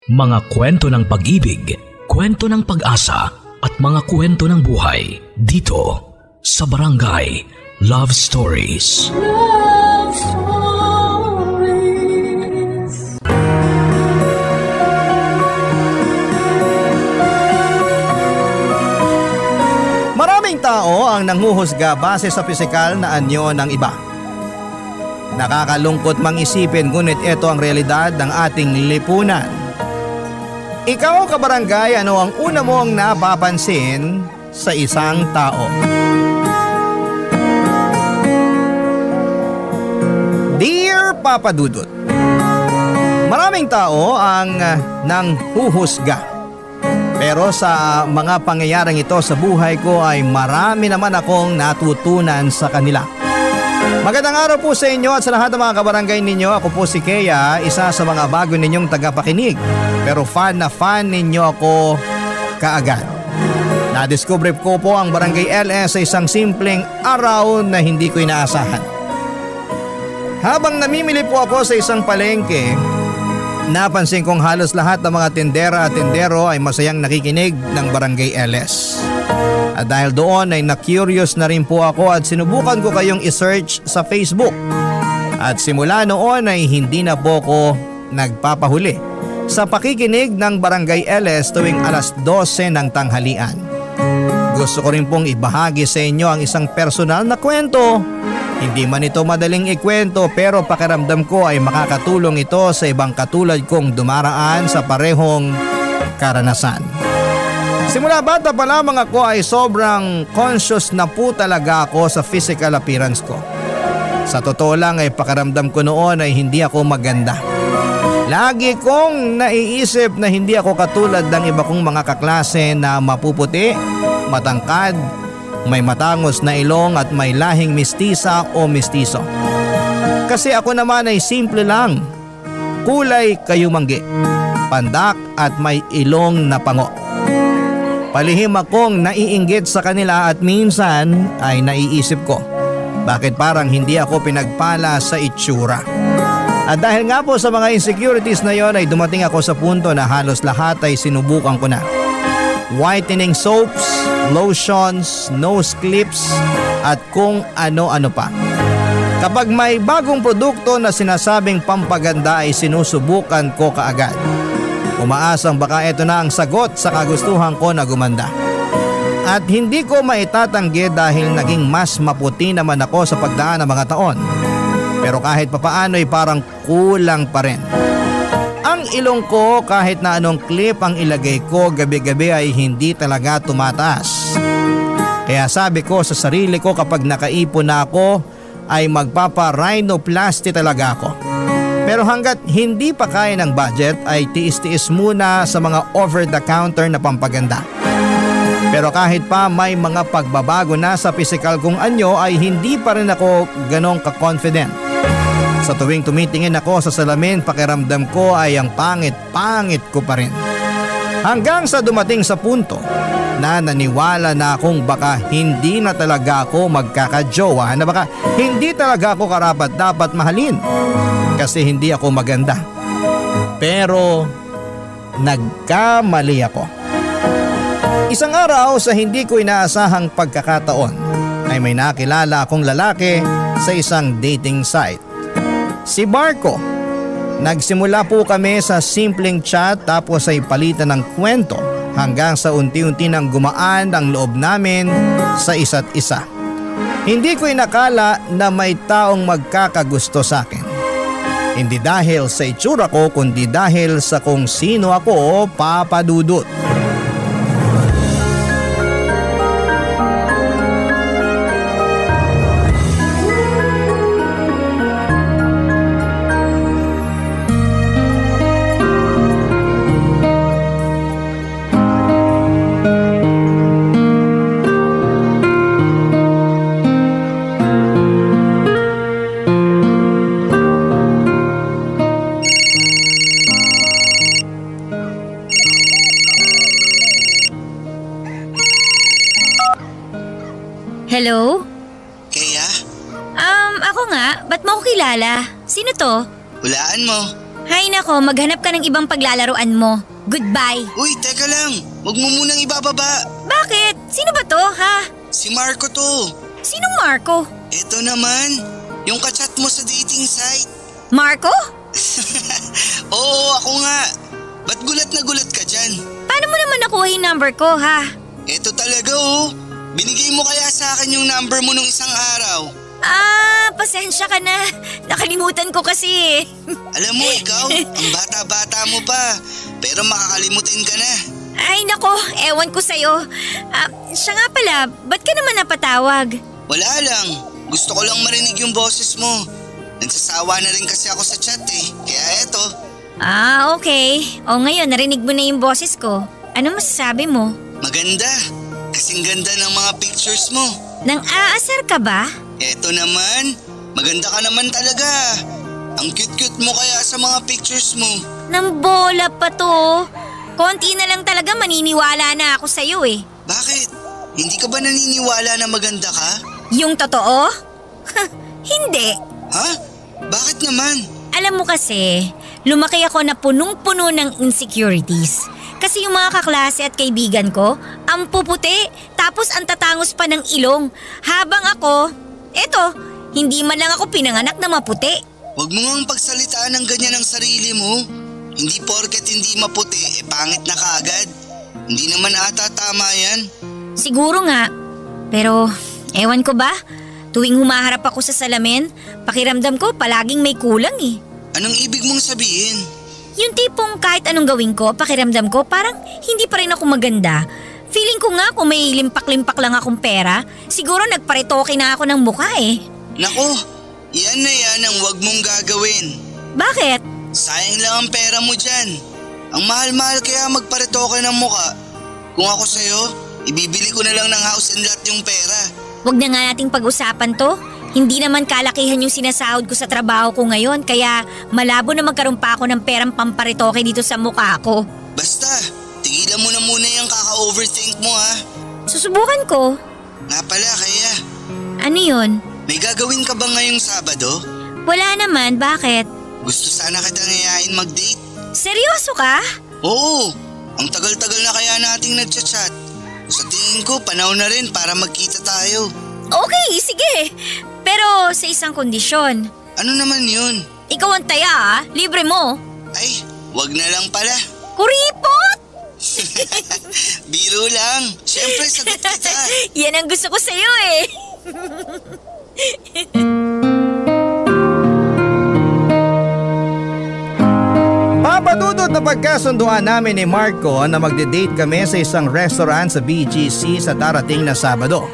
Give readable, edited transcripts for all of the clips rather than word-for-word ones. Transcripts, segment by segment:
Mga kwento ng pag-ibig, kwento ng pag-asa at mga kwento ng buhay dito sa Barangay Love Stories. Love Stories. Maraming tao ang nanghuhusga base sa pisikal na anyo ng iba. Nakakalungkot mang isipin ngunit ito ang realidad ng ating lipunan. Ikaw kabarangay, ano ang una mong napapansin sa isang tao? Dear Papa Dudut, maraming tao ang nanghuhusga. Pero sa mga pangyayaring ito sa buhay ko ay marami naman akong natutunan sa kanila. Magandang araw po sa inyo at sa lahat ng mga kabarangay ninyo. Ako po si Kea, isa sa mga bago ninyong tagapakinig. Pero fan na fan ninyo ako kaagad. Nadiskubre ko po ang Barangay LS sa isang simpleng araw na hindi ko inaasahan. Habang namimili po ako sa isang palengke, napansin kong halos lahat ng mga tindera at tindero ay masayang nakikinig ng Barangay LS. At dahil doon ay na-curious na rin po ako at sinubukan ko kayong i-search sa Facebook. At simula noon ay hindi na po ko nagpapahuli sa pakikinig ng Barangay LS tuwing alas 12 ng tanghalian. Gusto ko rin pong ibahagi sa inyo ang isang personal na kwento. Hindi man ito madaling ikwento pero pakiramdam ko ay makakatulong ito sa ibang katulad kong dumaraan sa parehong karanasan. Simula bata pa lamang ako ay sobrang conscious na po talaga ako sa physical appearance ko. Sa totoo lang ay pakiramdam ko noon ay hindi ako maganda. Lagi kong naiisip na hindi ako katulad ng iba kong mga kaklase na mapuputi, matangkad, may matangos na ilong at may lahing mistisa o mistiso. Kasi ako naman ay simple lang, kulay kayumanggi, pandak at may ilong na pango. Palihim akong naiinggit sa kanila at minsan ay naiisip ko, bakit parang hindi ako pinagpala sa itsura. At dahil nga po sa mga insecurities na yon ay dumating ako sa punto na halos lahat ay sinubukan ko na. Whitening soaps, lotions, nose clips at kung ano-ano pa. Kapag may bagong produkto na sinasabing pampaganda ay sinusubukan ko kaagad. Umaasang baka ito na ang sagot sa kagustuhan ko na gumanda. At hindi ko maitatanggi dahil naging mas maputi naman ako sa pagdaan ng mga taon. Pero kahit papaano ay parang kulang pa rin. Ang ilong ko kahit na anong clip ang ilagay ko gabi-gabi ay hindi talaga tumataas. Kaya sabi ko sa sarili ko kapag nakaipon na ako ay magpapa-rhinoplasty talaga ako. Pero hanggat hindi pa kaya ng budget ay tiis-tiis muna sa mga over-the-counter na pampaganda. Pero kahit pa may mga pagbabago na sa physical kong anyo ay hindi pa rin ako ganong ka-confident. Sa tuwing tumitingin ako sa salamin pakiramdam ko ay ang pangit-pangit ko pa rin. Hanggang sa dumating sa punto na naniwala na akong baka hindi na talaga ako magkakajowa, na baka hindi talaga ako karapat-dapat mahalin. Kasi hindi ako maganda. Pero nagkamali ako. Isang araw sa hindi ko inaasahang pagkakataon ay may nakilala akong lalaki sa isang dating site. Si Marco. Nagsimula po kami sa simpleng chat tapos ay palitan ng kwento hanggang sa unti-unti nang gumaan ang loob namin sa isa't isa. Hindi ko inakala na may taong magkakagusto sa akin. Hindi dahil sa itsura ko kundi dahil sa kung sino ako, Papa Dudut. Hello? Kaya? Ako nga. Ba't mo ako kilala? Sino to? Hulaan mo. Hay nako, maghanap ka ng ibang paglalaruan mo. Goodbye. Uy, teka lang. Huwag mo munang ibababa. Bakit? Sino ba to, ha? Si Marco to. Sinong Marco? Eto naman. Yung kachat mo sa dating site. Marco? Oo, ako nga. Ba't gulat na gulat ka dyan? Paano mo naman nakuha yung number ko, ha? Eto talaga oh. Binigay mo kaya sa akin yung number mo nung isang araw. Pasensya ka na. Nakalimutan ko kasi. Alam mo ikaw, ang bata-bata mo pa. Pero makakalimutin ka na. Ay nako, ewan ko sa'yo. Siya nga pala, ba't ka naman napatawag? Wala lang. Gusto ko lang marinig yung boses mo. Nagsasawa na rin kasi ako sa chat eh. Kaya eto. Okay. O ngayon, narinig mo na yung boses ko. Ano masasabi mo? Maganda. Kasing ganda ng mga pictures mo. Nang aasar ka ba? Eto naman, maganda ka naman talaga. Ang cute-cute mo kaya sa mga pictures mo. Nang bola pa to. Konti na lang talaga maniniwala na ako sa'yo eh. Bakit? Hindi ka ba naniniwala na maganda ka? Yung totoo? Hindi. Ha? Bakit naman? Alam mo kasi, lumaki ako na punong-puno ng insecurities. Kasi yung mga kaklase at kaibigan ko, ang puputi, tapos ang tatangos pa ng ilong. Habang ako, hindi man lang ako pinanganak na maputi. Huwag mo ngang pagsalitaan ng ganyan ang sarili mo. Hindi porket hindi maputi, pangit na kaagad. Hindi naman ata tama yan. Siguro nga, pero ewan ko ba? Tuwing humaharap ako sa salamin, pakiramdam ko palaging may kulang eh. Anong ibig mong sabihin? Yung tipong kahit anong gawin ko, pakiramdam ko parang hindi pa rin ako maganda. Feeling ko nga kung may limpak-limpak lang akong pera, siguro nagparitoke na ako ng mukha eh. Nako, yan na yan ang wag mong gagawin. Bakit? Sayang lang ang pera mo dyan. Ang mahal-mahal kaya magparitoke ng mukha. Kung ako sa'yo, ibibili ko na lang ng house and lot yung pera. Wag na nga nating pag-usapan to. Hindi naman kalakihan yung sinasahod ko sa trabaho ko ngayon, kaya malabo na magkaroon pa ako ng perang pamparitoke dito sa mukha ko. Basta, tigilan mo na muna yung kaka-overthink mo ha. Susubukan ko. Nga pala, kaya. Ano yun? May gagawin ka ba ngayong Sabado? Wala naman, bakit? Gusto sana kitang yayain mag-date. Seryoso ka? Oo, ang tagal-tagal na kaya nating nagchat-chat. Sa tingin ko, panahon na rin para magkita tayo. Okay, sige. Pero sa isang kondisyon. Ano naman yun? Ikaw ang taya libre mo. Ay, wag na lang pala. Kuripot! Biro lang. Siyempre, sagot kita. Yan ang gusto ko sa'yo eh. Papadudod na pagkasunduan namin ni Marco na magde-date kami sa isang restaurant sa BGC sa darating na Sabado.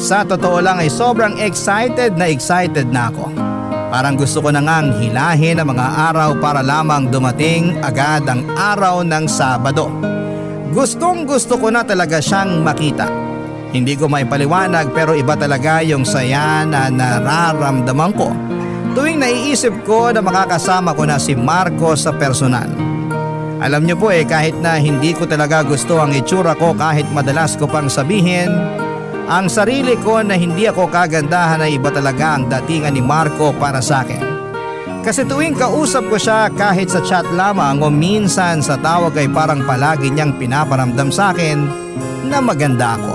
Sa totoo lang ay sobrang excited na ako. Parang gusto ko na ngang hilahin ang mga araw para lamang dumating agad ang araw ng Sabado. Gustong gusto ko na talaga siyang makita. Hindi ko maipaliwanag pero iba talaga yung saya na nararamdaman ko tuwing naiisip ko na makakasama ko na si Marco sa personal. Alam niyo po kahit na hindi ko talaga gusto ang itsura ko, kahit madalas ko pang sabihin ang sarili ko na hindi ako kagandahan, ay iba talaga ang datingan ni Marco para sa akin. Kasi tuwing kausap ko siya kahit sa chat lamang o minsan sa tawag ay parang palagi niyang pinaparamdam sa akin na maganda ako,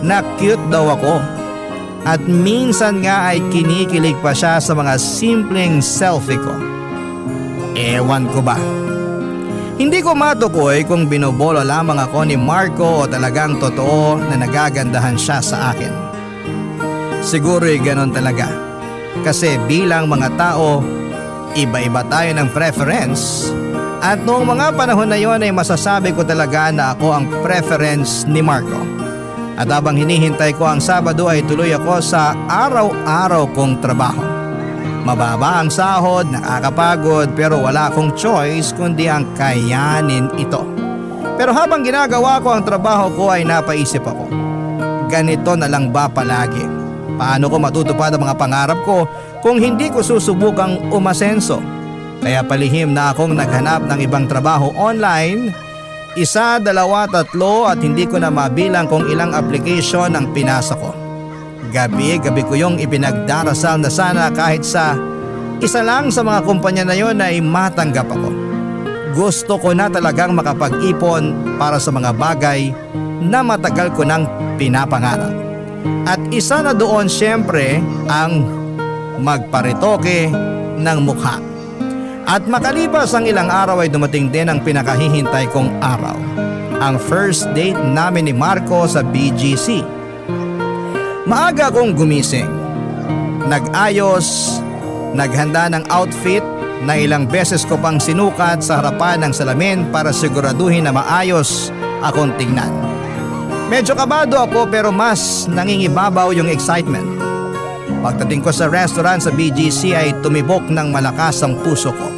na cute daw ako. At minsan nga ay kinikilig pa siya sa mga simpleng selfie ko. Ewan ko ba? Hindi ko matukoy kung binobolo lamang ako ni Marco o talagang totoo na nagagandahan siya sa akin. Siguro'y ganon talaga. Kasi bilang mga tao, iba-iba tayo ng preference. At noong mga panahon na yon ay masasabi ko talaga na ako ang preference ni Marco. At habang hinihintay ko ang Sabado ay tuloy ako sa araw-araw kong trabaho. Mababa ang sahod, nakakapagod, pero wala akong choice kundi ang kayanin ito. Pero habang ginagawa ko ang trabaho ko ay napaisip ako, ganito na lang ba palagi? Paano ko matutupad ang mga pangarap ko kung hindi ko susubukang umasenso? Kaya palihim na akong naghanap ng ibang trabaho online. 1, 2, 3 at hindi ko na mabilang kung ilang application ang pinasa ko. Gabi-gabi ko yung ipinagdarasal na sana kahit sa isa lang sa mga kumpanya na yon ay matanggap ako. Gusto ko na talagang makapag-ipon para sa mga bagay na matagal ko nang pinapangarap. At isa na doon siyempre ang magparitoke ng mukha. At makalipas ang ilang araw ay dumating din ang pinakahihintay kong araw. Ang first date namin ni Marco sa BGC. Maaga akong gumising. Nag-ayos, naghanda ng outfit na ilang beses ko pang sinukat sa harapan ng salamin para siguraduhin na maayos akong tingnan. Medyo kabado ako pero mas nangingibabaw yung excitement. Pagdating ko sa restaurant sa BGC ay tumibok ng malakas ang puso ko.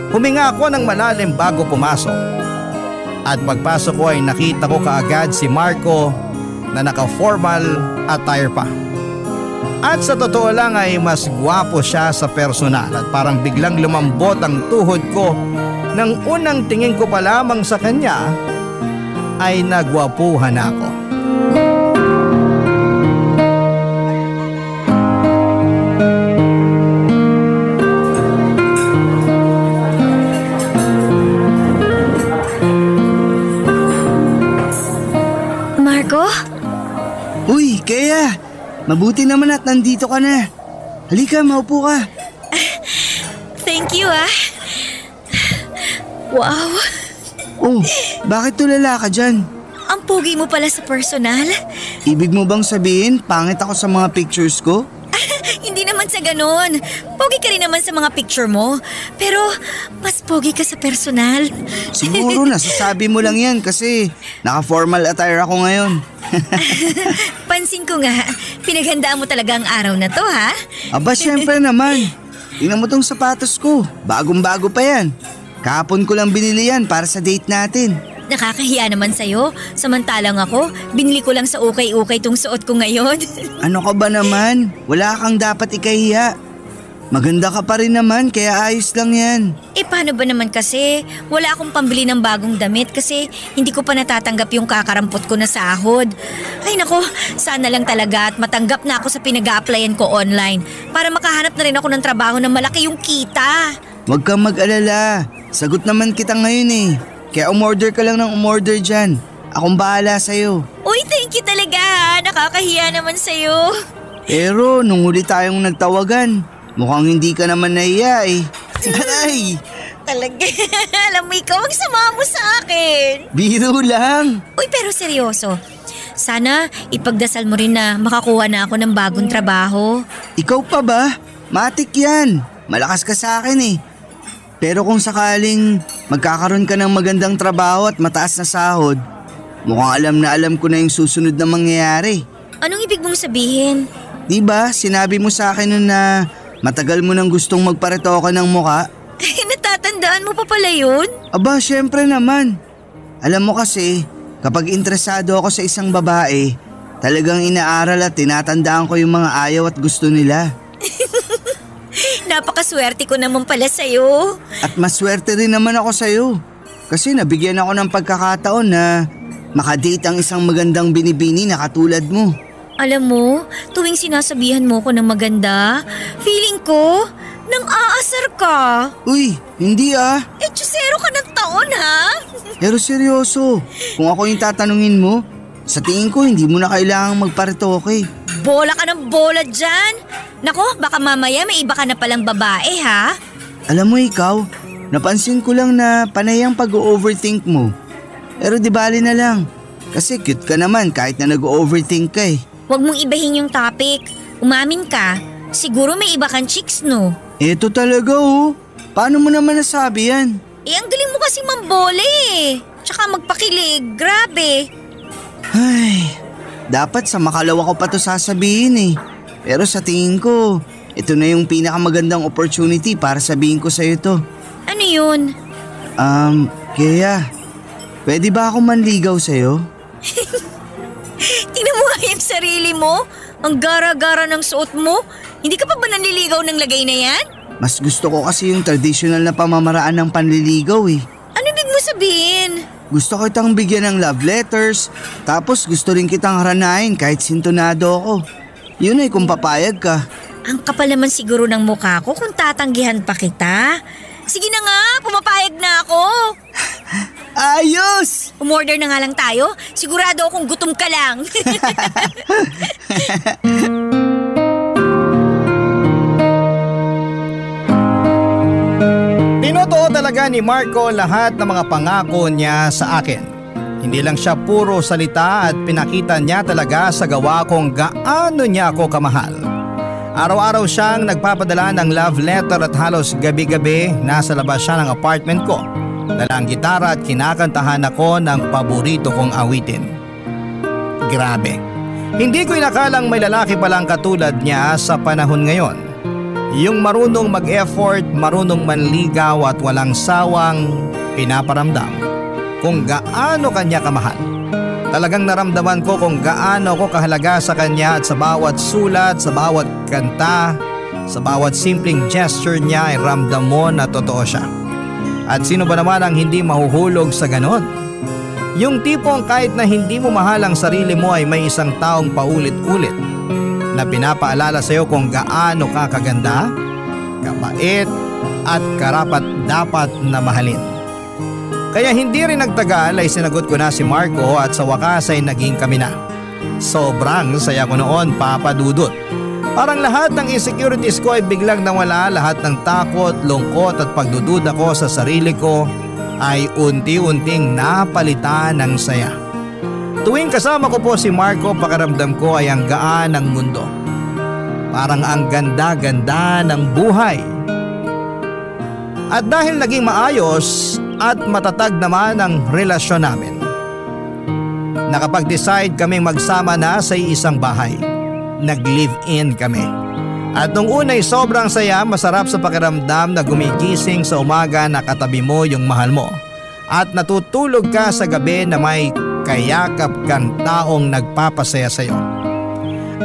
Huminga ako ng malalim bago pumasok. At pagpasok ko ay nakita ko kaagad si Marco na naka-formal attire pa. At sa totoo lang ay mas gwapo siya sa personal at parang biglang lumambot ang tuhod ko nang unang tingin ko pa lamang sa kanya ay nagwapuhan ako. Marco? Uy, Kea! Mabuti naman at nandito ka na. Halika, maupo ka. Thank you ah. Wow, Oh, bakit tulala ka dyan? ang pogi mo pala sa personal. Ibig mo bang sabihin, pangit ako sa mga pictures ko? Hindi naman sa ganon. Pogi ka rin naman sa mga picture mo. Pero mas pogi ka sa personal. Siguro nasasabi mo lang yan kasi naka-formal attire ako ngayon. Pansin ko nga, pinaghandaan mo talaga ang araw na to ha? Aba, syempre naman. Tingnan mo tong sapatos ko. Bagong-bago pa yan. Kahapon ko lang binili yan para sa date natin. Nakakahiya naman sa'yo. Samantalang ako, binili ko lang sa ukay-ukay tong suot ko ngayon. Ano ka ba naman? Wala kang dapat ikahiya. Maganda ka pa rin naman kaya ayos lang yan. Paano ba naman kasi? Wala akong pambili ng bagong damit kasi hindi ko pa natatanggap yung kakarampot ko na sahod. Ay nako, sana lang talaga at matanggap na ako sa pinag-a-applyan ko online para makahanap na rin ako ng trabaho na malaki yung kita. Huwag kang mag-alala. Sagot naman kita ngayon eh. Kaya umorder ka lang ng umorder dyan. Akong bahala sa'yo. Uy, thank you talaga ha. Nakakahiya naman sa'yo. Pero nung huli tayong nagtawagan, mukhang hindi ka naman nahiya eh. Aray! Talaga, alam mo ikaw ang sama mo sa akin. Biro lang. Uy, pero seryoso. Sana ipagdasal mo rin na makakuha na ako ng bagong trabaho. Ikaw pa ba? Matik yan. Malakas ka sa akin eh. Pero kung sakaling magkakaroon ka ng magandang trabaho at mataas na sahod, mukhang alam ko na yung susunod na mangyayari. Anong ibig mong sabihin? Diba, sinabi mo sa akin nun na matagal mo nang gustong magparetoke ng muka? Natatandaan mo pa pala yun? Aba, syempre naman. Alam mo kasi, kapag interesado ako sa isang babae, talagang inaaral at tinatandaan ko yung mga ayaw at gusto nila. Napakaswerte ko naman pala sa'yo. At maswerte rin naman ako sa'yo. Kasi nabigyan ako ng pagkakataon na makadate ang isang magandang binibini na katulad mo. Alam mo, tuwing sinasabihan mo ko ng maganda, feeling ko, nang aasar ka. Uy, hindi ah. Chusero ka ng taon ha? Pero seryoso, kung ako yung tatanungin mo, sa tingin ko hindi mo na kailangang magparetoke. Bola ka ng bola dyan. Nako, baka mamaya may iba ka na palang babae ha? Alam mo ikaw, napansin ko lang na panay ang pag-overthink mo. Pero di bali na lang, kasi cute ka naman kahit na nag-overthink ka eh. Huwag mong ibahin yung topic. Umamin ka, siguro may iba kang chicks no? Eto talaga oh, paano mo naman nasabi yan? Ang galing mo kasi mambola eh. Tsaka magpakilig, grabe. Ay, dapat sa makalawa ko pa to sasabihin eh. Pero sa tingin ko, ito na yung pinakamagandang opportunity para sabihin ko sa'yo to. Ano yun? Kaya, pwede ba ako manligaw sa'yo? Tingnan mo nga yung sarili mo. Ang gara-gara ng suot mo. Hindi ka pa ba nanliligaw ng lagay na yan? Mas gusto ko kasi yung traditional na pamamaraan ng panliligaw eh. Ano ibig mo sabihin? Gusto kitang bigyan ng love letters, tapos gusto rin kitang haranahin kahit sintonado ako. Yun ay kung papayag ka. Ang kapal naman siguro ng mukha ko kung tatanggihan pa kita. Sige na nga, pumapayag na ako. Ayos! Umorder na nga lang tayo. Sigurado akong gutom ka lang. Tinotoo talaga ni Marco lahat ng mga pangako niya sa akin. Hindi lang siya puro salita at pinakita niya talaga sa gawa kung gaano niya ako kamahal. Araw-araw siyang nagpapadala ng love letter at halos gabi-gabi nasa labas siya ng apartment ko. Dala ang gitara at kinakantahan ako ng paborito kong awitin. Grabe. Hindi ko inakalang may lalaki palang katulad niya sa panahon ngayon. Yung marunong mag-effort, marunong manligaw at walang sawang pinaparamdam kung gaano kanya kamahal. Talagang naramdaman ko kung gaano ko kahalaga sa kanya at sa bawat sulat, sa bawat kanta, sa bawat simpleng gesture niya ay ramdam mo na totoo siya. At sino ba naman ang hindi mahuhulog sa ganon? Yung tipong kahit na hindi mo mahal ang sarili mo ay may isang taong paulit-ulit na pinapaalala sa iyo kung gaano ka kaganda, kabait at karapat dapat na mahalin. Kaya hindi rin nagtagal ay sinagot ko na si Marco at sa wakas ay naging kami na. Sobrang saya ko noon, Papa Dudut. Parang lahat ng insecurities ko ay biglang nawala, lahat ng takot, lungkot at pagdududa ko sa sarili ko ay unti-unting napalitan ng saya. Tuwing kasama ko po si Marco, pakiramdam ko ay ang gaan ng mundo. Parang ang ganda-ganda ng buhay. At dahil naging maayos at matatag naman ang relasyon namin, nakapag-decide kaming magsama na sa isang bahay. Nag-live-in kami. At nung una'y sobrang saya, masarap sa pakiramdam na gumigising sa umaga na katabi mo yung mahal mo. At natutulog ka sa gabi na may kayakap kang taong nagpapasaya sa'yo.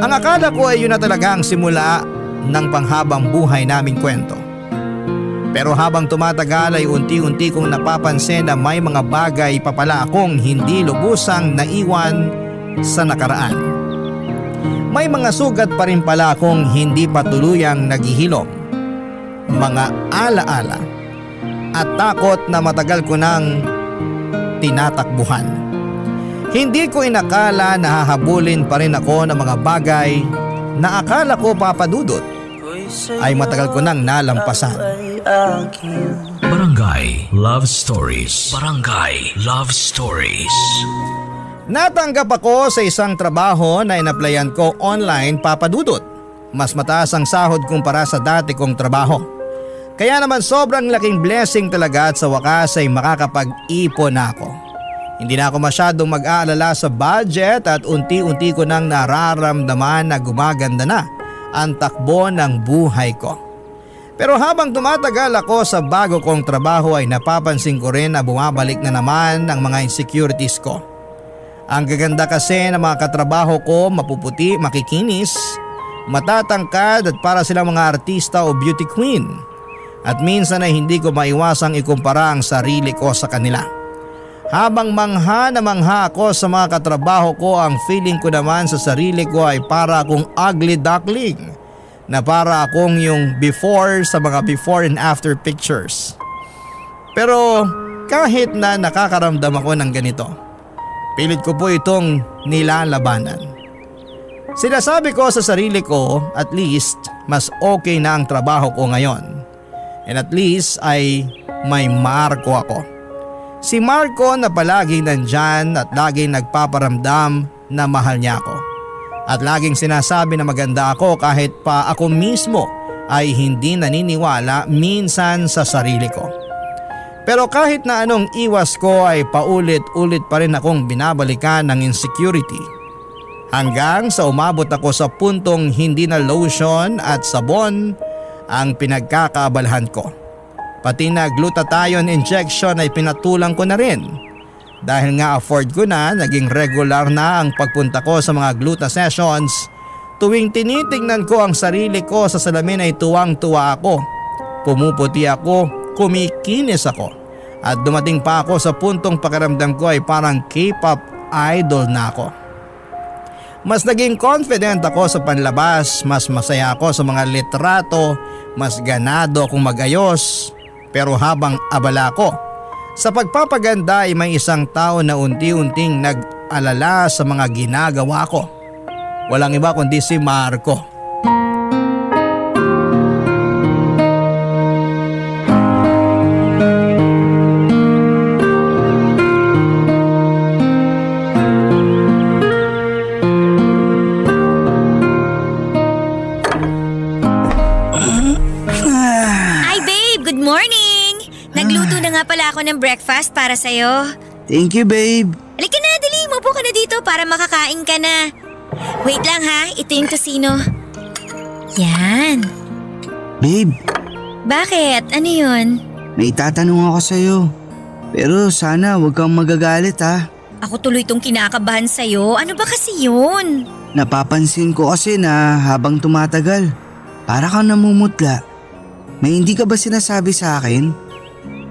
Ang akala ko ay yun na talaga ang simula ng panghabang buhay naming kwento. Pero habang tumatagal ay unti-unti kong napapansin na may mga bagay pa pala akong hindi lubusang naiwan sa nakaraan. May mga sugat pa rin pala akong hindi patuluyang naghihilom. Mga alaala at takot na matagal ko nang tinatakbuhan. Hindi ko inakala na hahabulin pa rin ako ng mga bagay na akala ko, Papa Dudut, ay matagal ko nang nalampasan. Barangay Love Stories. Barangay Love Stories. Natanggap ako sa isang trabaho na inaplayan ko online, Papa Dudut. Mas mataas ang sahod kumpara sa dati kong trabaho. Kaya naman sobrang laking blessing talaga at sa wakas ay makakapag-ipon na ako. Hindi na ako masyadong mag-aalala sa budget at unti-unti ko nang nararamdaman na gumaganda na ang takbo ng buhay ko. Pero habang tumatagal ako sa bago kong trabaho ay napapansin ko rin na bumabalik na naman ang mga insecurities ko. Ang gaganda kasi ng mga katrabaho ko, mapuputi, makikinis, matatangkad at para silang mga artista o beauty queen. At minsan ay hindi ko maiwasang ikumpara ang sarili ko sa kanila. Habang mangha na mangha ako sa mga katrabaho ko, ang feeling ko naman sa sarili ko ay para akong ugly duckling. Na para akong yung before sa mga before and after pictures. Pero kahit na nakakaramdam ako ng ganito, pilit ko po itong nilalabanan. Sinasabi ko sa sarili ko, at least mas okay na ang trabaho ko ngayon. And at least ay may Marco ako. Si Marco na palaging nandyan at laging nagpaparamdam na mahal niya ako. At laging sinasabi na maganda ako kahit pa ako mismo ay hindi naniniwala minsan sa sarili ko. Pero kahit na anong iwas ko ay paulit-ulit pa rin akong binabalikan ng insecurity. Hanggang sa umabot ako sa puntong hindi na lotion at sabon ang pinagkakaabalahan ko. Pati na glutathione injection ay pinatulang ko na rin. Dahil nga afford ko na, naging regular na ang pagpunta ko sa mga gluta sessions. Tuwing tinitingnan ko ang sarili ko sa salamin ay tuwang-tuwa ako. Pumuputi ako, kumikinis ako. At dumating pa ako sa puntong pakiramdam ko ay parang K-pop idol na ako. Mas naging confident ako sa panlabas, mas masaya ako sa mga litrato, mas ganado akong magayos. Pero habang abala ko sa pagpapaganda ay may isang tao na unti-unting nag-alala sa mga ginagawa ko. Walang iba kundi si Marco. Pala ako ng breakfast para sa'yo. Thank you, babe. Halika na, dali. Mupo ka na dito para makakain ka na. Wait lang ha, ito yung tosino. Yan. Babe. Bakit? Ano yun? May tatanong ako sa'yo. Pero sana huwag kang magagalit ha. Ako tuloy itong kinakabahan sa'yo. Ano ba kasi yun? Napapansin ko kasi na habang tumatagal, para kang namumutla. May hindi ka ba sinasabi sa akin?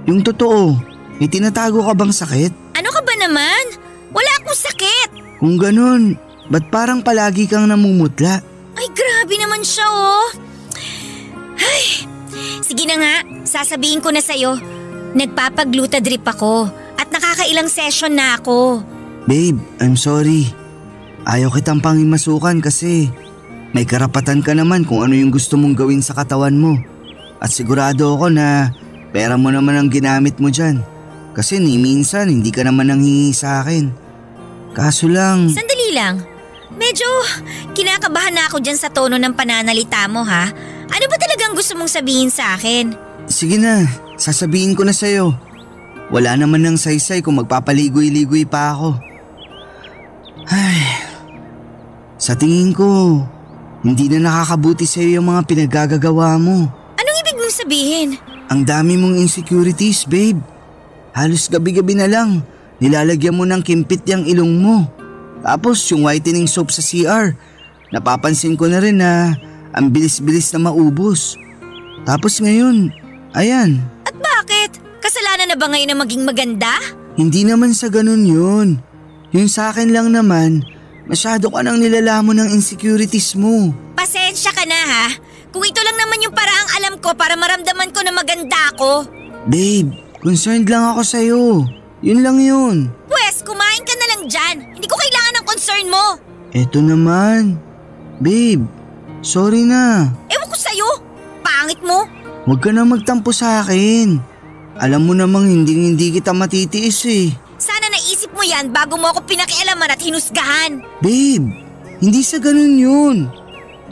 Yung totoo, may tinatago ka bang sakit? Ano ka ba naman? Wala akong sakit. Kung ganun, ba't parang palagi kang namumutla? Ay, grabe naman siya oh. Ay, sige na nga, sasabihin ko na sa'yo. Nagpapagluta drip ako at nakakailang session na ako. Babe, I'm sorry. Ayaw kitang pangimasukan kasi may karapatan ka naman kung ano yung gusto mong gawin sa katawan mo. At sigurado ako na pera mo naman ang ginamit mo dyan. Kasi ni minsan hindi ka naman nanghingi sa akin. Kaso lang… Sandali lang. Medyo kinakabahan na ako dyan sa tono ng pananalita mo ha. Ano ba talagang gusto mong sabihin sa akin? Sige na, sasabihin ko na sa'yo. Wala naman ng saysay kung magpapaligoy-ligoy pa ako. Ay, sa tingin ko, hindi na nakakabuti sa'yo yung mga pinagagagawa mo. Anong ibig mong sabihin? Ang dami mong insecurities, babe. Halos gabi-gabi na lang, nilalagyan mo ng kimpit yung ilong mo. Tapos yung whitening soap sa CR, napapansin ko na rin na ang bilis-bilis na maubos. Tapos ngayon, ayan. At bakit? Kasalanan na ba ngayon na maging maganda? Hindi naman sa ganun yun. Yung sa akin lang naman, masyado ka nang nilalamon ng insecurities mo. Pasensya ka na ha. Kung ito lang naman yung paraang alam ko para maramdaman ko na maganda ako. Babe, concerned lang ako sa'yo. Yun lang yun. Pwes, kumain ka na lang dyan. Hindi ko kailangan ng concern mo. Eto naman. Babe, sorry na. Ewan ko sa'yo. Pangit mo. Huwag ka na magtampo sa akin. Alam mo namang hindi kita matitiis eh. Sana naisip mo yan bago mo ako pinakialaman at hinusgahan. Babe, hindi sa ganun yun.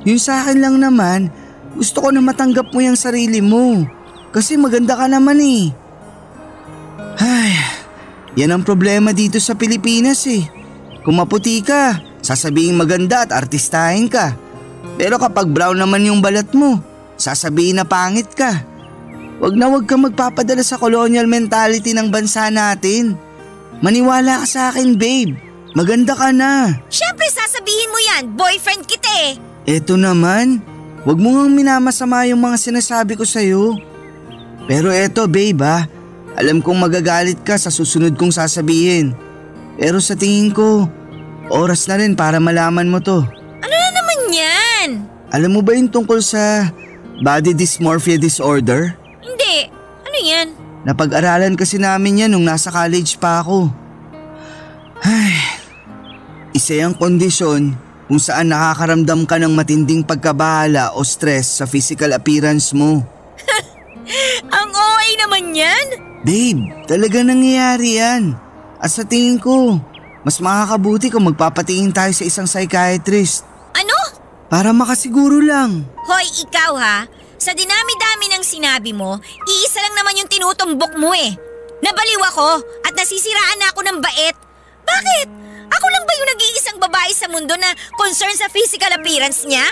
Yung sa akin lang naman, gusto ko na matanggap mo yung sarili mo. Kasi maganda ka naman eh. Ay, yan ang problema dito sa Pilipinas eh. Kung maputi ka, sasabihin maganda at artistahin ka. Pero kapag brown naman yung balat mo, sasabihin na pangit ka. Wag ka magpapadala sa colonial mentality ng bansa natin. Maniwala ka sa akin, babe. Maganda ka na. Siyempre sasabihin mo yan, boyfriend kita eh. Eto naman, wag mo ngang minamasama yung mga sinasabi ko sa'yo. Pero eto babe ha, alam kong magagalit ka sa susunod kong sasabihin. Pero sa tingin ko, oras na rin para malaman mo to. Ano na naman yan? Alam mo ba yung tungkol sa body dysmorphia disorder? Hindi, ano yan? Napag-aralan kasi namin yan nung nasa college pa ako. Ay, isa yung kondisyon kung saan nakakaramdam ka ng matinding pagkabahala o stress sa physical appearance mo. Ang OA naman yan? Babe, talaga nangyayari yan. At sa tingin ko, mas makakabuti kung magpapatingin tayo sa isang psychiatrist. Ano? Para makasiguro lang. Hoy, ikaw ha? Sa dinami-dami ng sinabi mo, iisa lang naman yung tinutumbok mo eh. Nabaliw ako at nasisiraan na ako ng bait. Bakit? Ako lang ba yung nag-iisang babae sa mundo na concern sa physical appearance niya?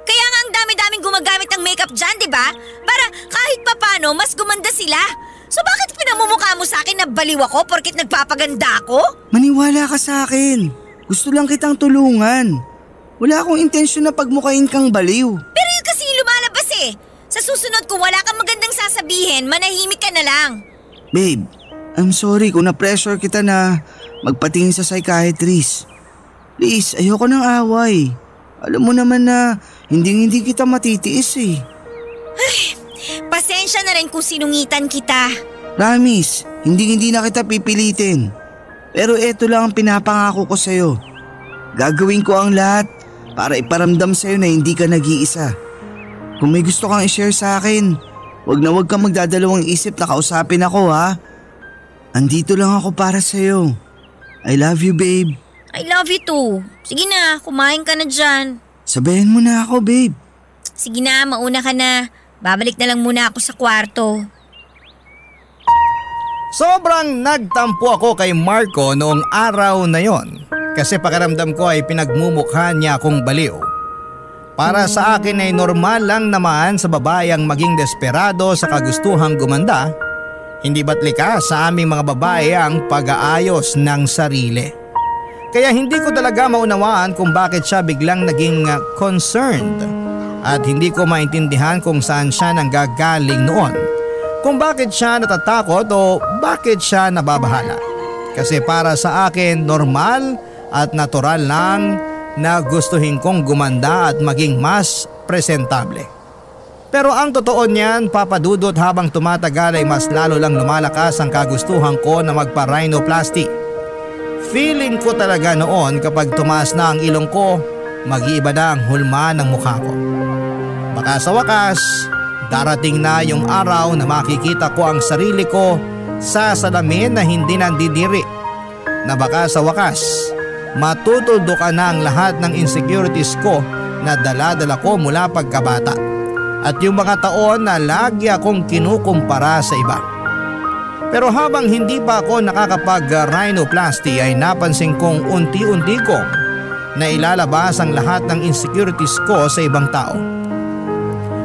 Kaya nga ang dami-daming gumagamit ng makeup dyan, di ba? Para kahit papano, mas gumanda sila. So bakit pinamumukha mo sa akin na baliw ako porkit nagpapaganda ako? Maniwala ka sa akin. Gusto lang kitang tulungan. Wala akong intensyon na pagmukain kang baliw. Pero yun kasi yung lumalabas eh. Sa susunod kung wala kang magandang sasabihin, manahimik ka na lang. Babe, I'm sorry kung na-pressure kita na magpatingin sa psychiatrist. Please, ayoko ng away. Alam mo naman na hindi kita matitiis eh. Pasensya na rin kung sinungitan kita. Promise, hindi na kita pipilitin. Pero eto lang ang pinapangako ko sa'yo. Gagawin ko ang lahat para iparamdam sa'yo na hindi ka nag-iisa. Kung may gusto kang i-share sa akin, wag kang magdadalawang isip na kausapin ako ha. Andito lang ako para sa'yo. I love you, babe. I love you too. Sige na, kumain ka na dyan. Sabayan mo na ako, babe. Sige na, mauna ka na. Babalik na lang muna ako sa kwarto. Sobrang nagtampo ako kay Marco noong araw na yon kasi pakiramdam ko ay pinagmumukha niya akong baliw. Para sa akin ay normal lang naman sa babae ang maging desperado sa kagustuhang gumanda. Hindi ba't likas sa aming mga babae ang pag-aayos ng sarili? Kaya hindi ko talaga maunawaan kung bakit siya biglang naging concerned at hindi ko maintindihan kung saan siya nanggagaling noon. Kung bakit siya natatakot o bakit siya nababahala. Kasi para sa akin normal at natural lang na gustuhin kong gumanda at maging mas presentable. Pero ang totoo niyan, Papa Dudut, habang tumatagal ay mas lalo lang lumalakas ang kagustuhan ko na magpa-rhinoplasty. Feeling ko talaga noon kapag tumaas na ang ilong ko, mag-iiba na ang hulma ng mukha ko. Baka sa wakas, darating na yung araw na makikita ko ang sarili ko sa salamin na hindi nandidiri. Na baka sa wakas, matutuldukan na ang lahat ng insecurities ko na dala-dala ko mula pagkabata. At yung mga taon na lagi akong kinukumpara sa iba. Pero habang hindi pa ako nakakapag-rhinoplasty ay napansin kong unti-unti kong nailalabas ang lahat ng insecurities ko sa ibang tao.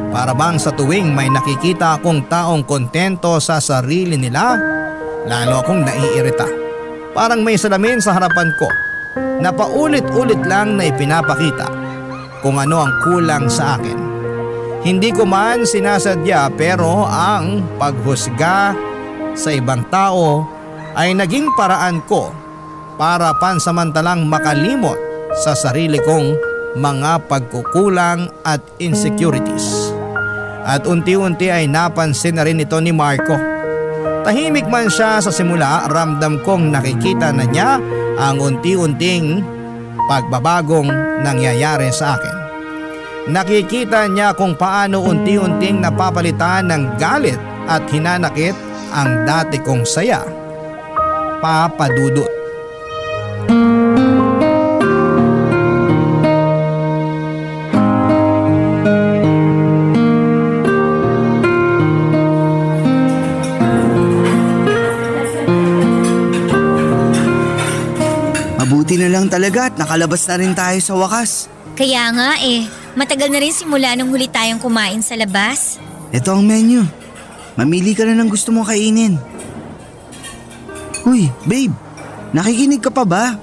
Para bang sa tuwing may nakikita akong taong kontento sa sarili nila, lalo akong naiirita. Parang may salamin sa harapan ko na paulit-ulit lang na ipinapakita kung ano ang kulang sa akin. Hindi ko man sinasadya pero ang paghusga sa ibang tao ay naging paraan ko para pansamantalang makalimot sa sarili kong mga pagkukulang at insecurities. At unti-unti ay napansin na rin ito ni Marco. Tahimik man siya sa simula, ramdam kong nakikita na niya ang unti-unting pagbabagong nangyayari sa akin. Nakikita niya kung paano unti-unting napapalitan ng galit at hinanakit ang dati kong saya. Papa Dudut. Mabuti na lang talaga at nakalabas na rin tayo sa wakas. Kaya nga matagal na rin simula nung huli tayong kumain sa labas. Ito ang menu. Mamili ka na ng gusto mong kainin. Uy, babe, nakikinig ka pa ba?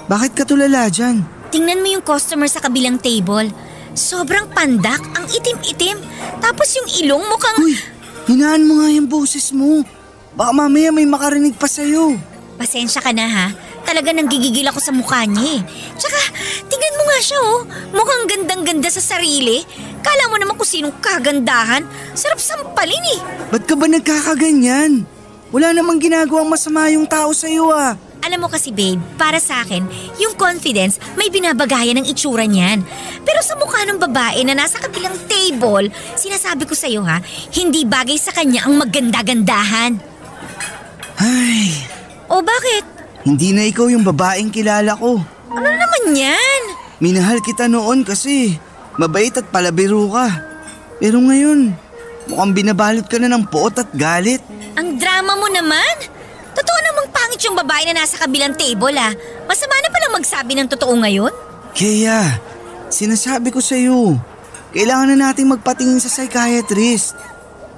Bakit ka tulala dyan? Tingnan mo yung customer sa kabilang table. Sobrang pandak, ang itim-itim. Tapos yung ilong mukhang… Uy, hinaan mo nga yung boses mo. Baka mamaya may makarinig pa sa'yo. Pasensya ka na ha. Talaga nanggigigil ako sa mukha niya Tsaka, tingnan mo nga siya Mukhang gandang-ganda sa sarili. Kala mo naman kung sinong kagandahan. Sarap sampalin Ba't ka ba nagkakaganyan? Wala namang ginagawang masama yung tao sa'yo Alam mo kasi babe, para sa akin, yung confidence may binabagayan ng itsura niyan. Pero sa mukha ng babae na nasa kabilang table, sinasabi ko sa'yo hindi bagay sa kanya ang maganda-gandahan. Ay… O bakit? Hindi na ikaw yung babaeng kilala ko. Ano naman yan? Minahal kita noon kasi mabait at palabiro ka. Pero ngayon, mukhang binabalot ka na ng poot at galit. Ang drama mo naman. Totoo namang pangit yung babae na nasa kabilang table Masama na palang magsabi ng totoo ngayon? Kaya, sinasabi ko sa'yo, kailangan na nating magpatingin sa psychiatrist.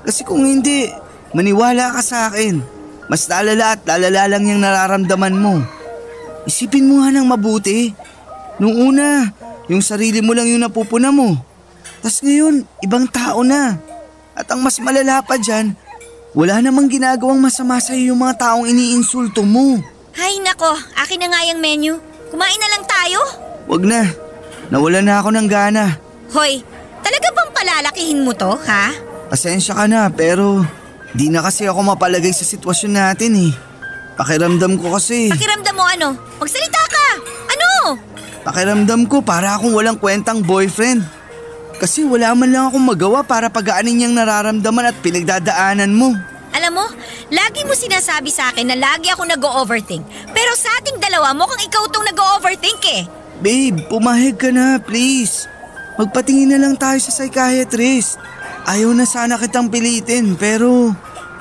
Kasi kung hindi, maniwala ka sa akin. Mas lalala at lalala lang yung nararamdaman mo. Isipin mo nga ng mabuti. Nung una, yung sarili mo lang yung napupuna mo. Tas ngayon, ibang tao na. At ang mas malala pa dyan, wala namang ginagawang masama sa'yo yung mga taong iniinsulto mo. Hay nako, akin na nga yung menu. Kumain na lang tayo? Wag na. Nawala na ako ng gana. Hoy, talaga bang palalakihin mo to, ha? Pasensya ka na pero di na kasi ako mapalagay sa sitwasyon natin eh. Pakiramdam ko kasi. Pakiramdam mo ano? Magsalita ka! Ano? Pakiramdam ko para akong walang kwentang boyfriend. Kasi wala man lang akong magawa para pagaanin niyang nararamdaman at pinagdadaanan mo. Alam mo, lagi mo sinasabi sa akin na lagi ako nag-o-overthink. Pero sa ating dalawa, mukhang ikaw tong nag-o-overthink eh. Babe, pumahig ka na, please. Magpatingin na lang tayo sa psychiatrist. Ayaw na sana kitang pilitin, pero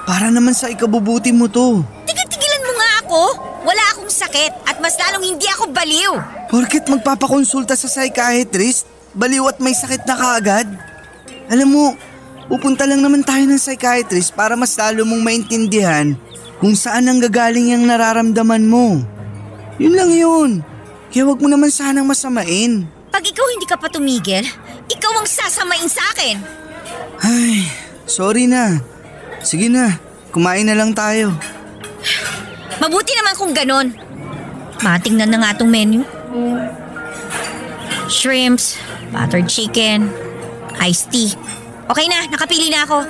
para naman sa ikabubuti mo to. Tigil-tigilan mo nga ako. Wala akong sakit at mas lalong hindi ako baliw. Porket magpapakonsulta sa psychiatrist, baliw at may sakit na kaagad? Alam mo, pupunta lang naman tayo ng psychiatrist para mas lalo mong maintindihan kung saan ang gagaling yung nararamdaman mo. Yun lang yun. Kaya wag mo naman sanang masamain. Pag ikaw hindi ka pa tumigil, ikaw ang sasamain sa akin. Ay, sorry na. Sige na, kumain na lang tayo. Mabuti naman kung ganon. Matingnan na nga tong menu. Shrimps, buttered chicken, iced tea. Okay na, nakapili na ako.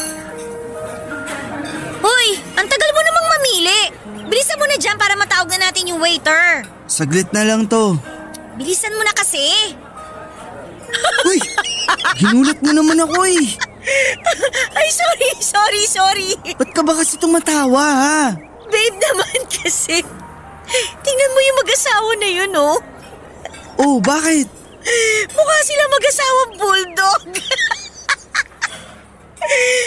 Hoy, ang tagal mo namang mamili. Bilisan mo na dyan para matawag na natin yung waiter. Saglit na lang to. Bilisan mo na kasi. Uy, ginulat mo naman ako eh. Ay, sorry. Ba't ka ba kasi tumatawa ha? Babe naman kasi. Tingnan mo yung mag-asawa na yun, oh. Oh, bakit? Mukha sila mag-asawang bulldog.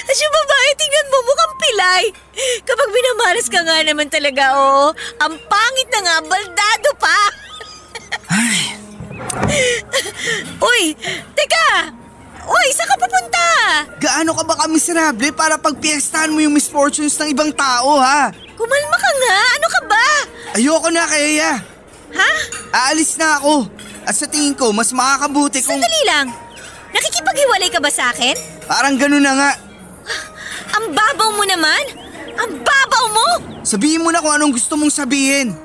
At yung babae, tingnan mo, mukhang pilay. Kapag binamaras ka nga naman talaga, oh. Ang pangit na nga, baldado pa. Ay. Uy, teka. Uy, saan ka papunta? Gaano ka ba kamiserable para pagpiestahan mo yung misfortunes ng ibang tao ha? Kumalma ka nga, ano ka ba? Ayoko na, Kaya. Ha? Aalis na ako. At sa tingin ko, mas makakabuti kung... Sandali lang. Nakikipaghiwalay ka ba sa akin? Parang gano'n na nga. Ang babaw mo naman. Ang babaw mo. Sabihin mo na kung anong gusto mong sabihin.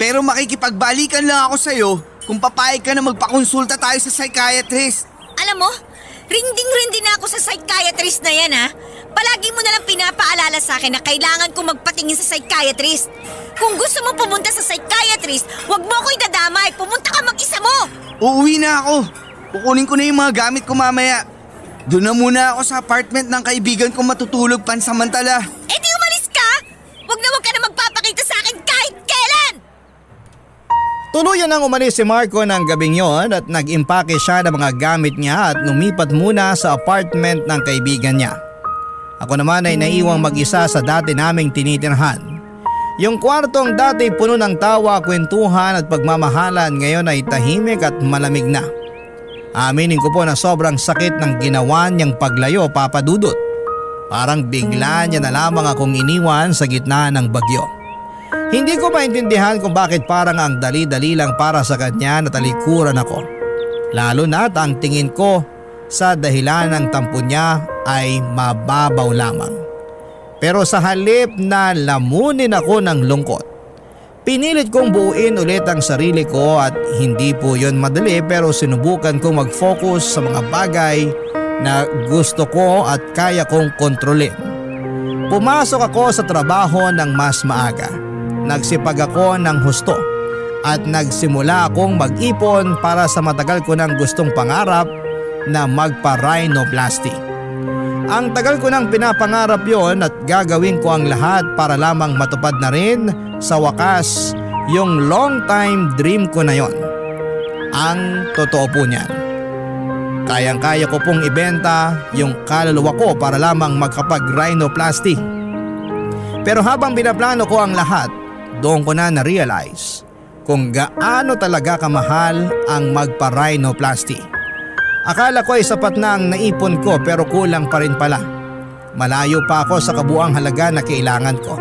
Pero makikipagbalikan lang ako sa'yo kung papayag ka na magpakonsulta tayo sa psychiatrist. Alam mo, rinding-rindi na ako sa psychiatrist na yan, ha? Palagi mo na lang pinapaalala sa akin na kailangan kong magpatingin sa psychiatrist. Kung gusto mo pumunta sa psychiatrist, huwag mo ko idadamay. Pumunta ka mag-isa mo. Uuwi na ako. Kukunin ko na yung mga gamit ko mamaya. Doon na muna ako sa apartment ng kaibigan ko matutulog pansamantala. Eh di umalis ka! Huwag ka na magpapakita sa akin kahit kailan! Tuluyan nang umalis si Marco ng gabing yon at nag-impake siya ng mga gamit niya at lumipat muna sa apartment ng kaibigan niya. Ako naman ay naiwang mag-isa sa dati naming tinitirhan. Yung kwartong dati puno ng tawa, kwentuhan at pagmamahalan ngayon ay tahimik at malamig na. Aminin ko po na sobrang sakit ng ginawa niyang paglayo, Papa Dudut. Parang bigla niya na lamang akong iniwan sa gitna ng bagyo. Hindi ko maintindihan kung bakit parang ang dali-dali lang para sa kanya na talikuran ako. Lalo na't ang tingin ko sa dahilan ng tampo niya ay mababaw lamang. Pero sa halip na lamunin ako ng lungkot, pinilit kong buuin ulit ang sarili ko at hindi po yon madali pero sinubukan kong mag-focus sa mga bagay na gusto ko at kaya kong kontrolin. Pumasok ako sa trabaho ng mas maaga. Nagsipag ako ng husto at nagsimula akong mag-ipon para sa matagal ko nang gustong pangarap na magpa-rhinoplasty. Ang tagal ko nang pinapangarap yon at gagawin ko ang lahat para lamang matupad na rin sa wakas yung long time dream ko na yon. Ang totoo po niyan. Kayang-kaya ko pong ibenta yung kaluluwa ko para lamang magkapag-rhinoplasty. Pero habang binaplano ko ang lahat, doon ko na na-realize kung gaano talaga kamahal ang magpa-rhinoplasty. Akala ko ay sapat na ang naipon ko pero kulang pa rin pala. Malayo pa ako sa kabuang halaga na kailangan ko.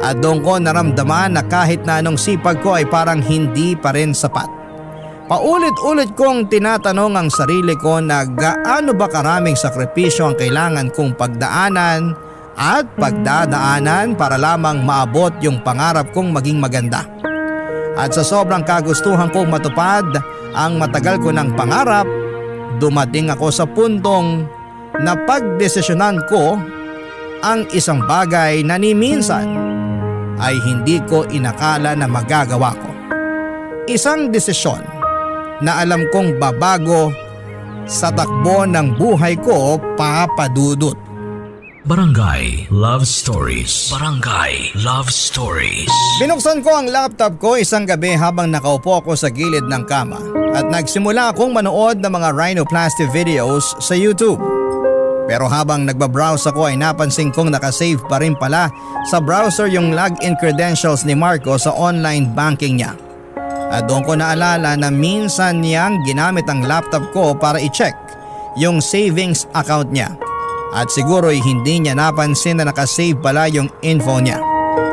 At doon ko naramdaman na kahit na anong sipag ko ay parang hindi pa rin sapat. Paulit-ulit kong tinatanong ang sarili ko na gaano ba karaming sakripisyo ang kailangan kong pagdaanan at pagdadaanan para lamang maabot yung pangarap kong maging maganda. At sa sobrang kagustuhan kong matupad ang matagal ko ng pangarap, dumating ako sa puntong napagdesisyonan ko ang isang bagay na ni minsan ay hindi ko inakala na magagawa ko. Isang desisyon na alam kong babago sa takbo ng buhay ko, Papa Dudut. Barangay Love Stories. Barangay Love Stories. Binuksan ko ang laptop ko isang gabi habang nakaupo ako sa gilid ng kama at nagsimula akong manood ng mga rhinoplasty videos sa YouTube. Pero habang nagbabrowse ako ay napansin kong nakasave pa rin pala sa browser yung login credentials ni Marco sa online banking niya. At doon ko naalala na minsan niyang ginamit ang laptop ko para i-check yung savings account niya. At siguro'y hindi niya napansin na nakasave pala yung info niya.